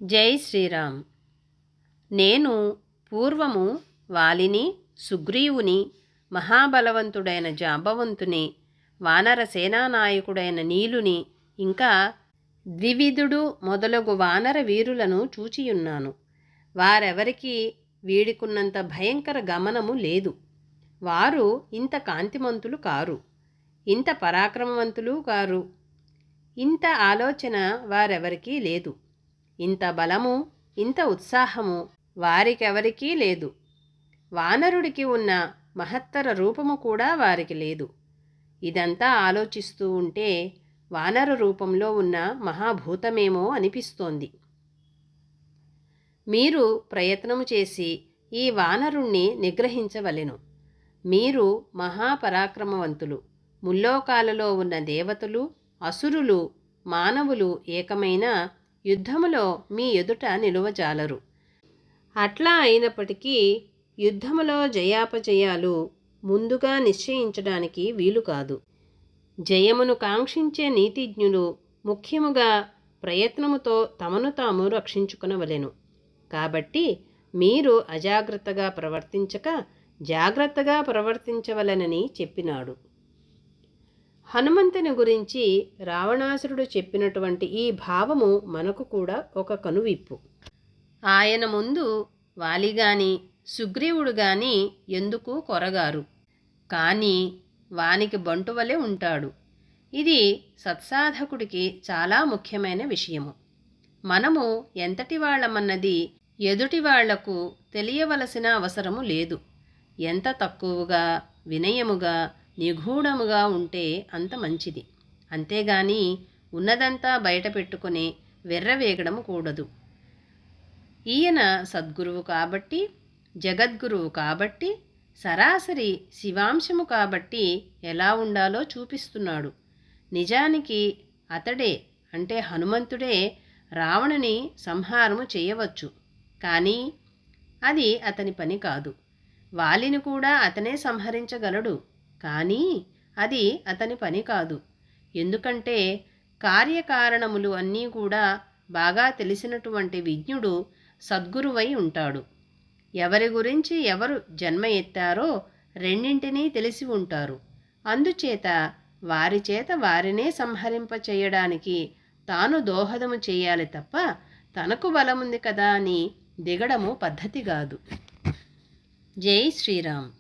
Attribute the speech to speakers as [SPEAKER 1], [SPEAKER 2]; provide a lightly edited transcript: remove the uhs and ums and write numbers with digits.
[SPEAKER 1] జై శ్రీరామ్. నేను పూర్వము వాలిని, సుగ్రీవుని, మహాబలవంతుడైన జాంబవంతుని, వానర సేనానాయకుడైన నీలుని, ఇంకా ద్వివిధుడు మొదలగు వానర వీరులను చూచియున్నాను. వారెవరికీ వీడికున్నంత భయంకర గమనము లేదు. వారు ఇంత కాంతిమంతులు కారు, ఇంత పరాక్రమవంతులు కారు. ఇంత ఆలోచన వారెవరికీ లేదు. ఇంత బలము, ఇంత ఉత్సాహము వారికెవరికీ లేదు. వానరుడికి ఉన్న మహత్తర రూపము కూడా వారికి లేదు. ఇదంతా ఆలోచిస్తూ ఉంటే వానర రూపంలో ఉన్న మహాభూతమేమో అనిపిస్తోంది. మీరు ప్రయత్నము చేసి ఈ వానరుణ్ణి నిగ్రహించవలెను. మీరు మహాపరాక్రమవంతులు. ముల్లోకాలలో ఉన్న దేవతలు, అసురులు, మానవులు ఏకమైన యుద్ధములో మీ ఎదుట నిలువజాలరు. అట్లా అయినప్పటికీ యుద్ధములో జయాపజయాలు ముందుగా నిశ్చయించడానికి వీలు కాదు. జయమును కాంక్షించే నీతిజ్ఞులు ముఖ్యముగా ప్రయత్నముతో తమను తాము రక్షించుకునవలెను. కాబట్టి మీరు అజాగ్రత్తగా ప్రవర్తించక జాగ్రత్తగా ప్రవర్తించవలెనని చెప్పినాడు. హనుమంతుని గురించి రావణాసురుడు చెప్పినటువంటి ఈ భావము మనకు కూడా ఒక కనువిప్పు. ఆయన ముందు వాలిగాని సుగ్రీవుడు గాని ఎందుకు కొరగారు, కానీ వానికి బంటువలే ఉంటాడు. ఇది సత్సాధకుడికి చాలా ముఖ్యమైన విషయము. మనము ఎంతటి వాళ్ళమన్నది ఎదుటి వాళ్లకు తెలియవలసిన అవసరము లేదు. ఎంత తక్కువగా, వినయముగా, నిగూఢముగా ఉంటే అంత మంచిది. అంతేగాని ఉన్నదంతా బయట పెట్టుకుని వెర్రవేగడము కూడదు. ఈయన సద్గురువు కాబట్టి, జగద్గురువు కాబట్టి, సరాసరి శివాంశము కాబట్టి ఎలా ఉండాలో చూపిస్తున్నాడు. నిజానికి అతడే, అంటే హనుమంతుడే రావణుని సంహారము చేయవచ్చు, కానీ అది అతని పని కాదు. వాలిని కూడా అతనే సంహరించగలడు, కానీ అది అతని పని కాదు. ఎందుకంటే కార్యకారణములు అన్నీ కూడా బాగా తెలిసినటువంటి విజ్ఞుడు సద్గురువై ఉంటాడు. ఎవరి గురించి ఎవరు జన్మ ఎత్తారో రెండింటినీ తెలిసి ఉంటారు. అందుచేత వారి చేత వారినే సంహరింప చేయడానికి తాను దోహదము చేయాలి తప్ప తనకు బలముంది కదా అని దిగడము పద్ధతి కాదు. జై శ్రీరామ్.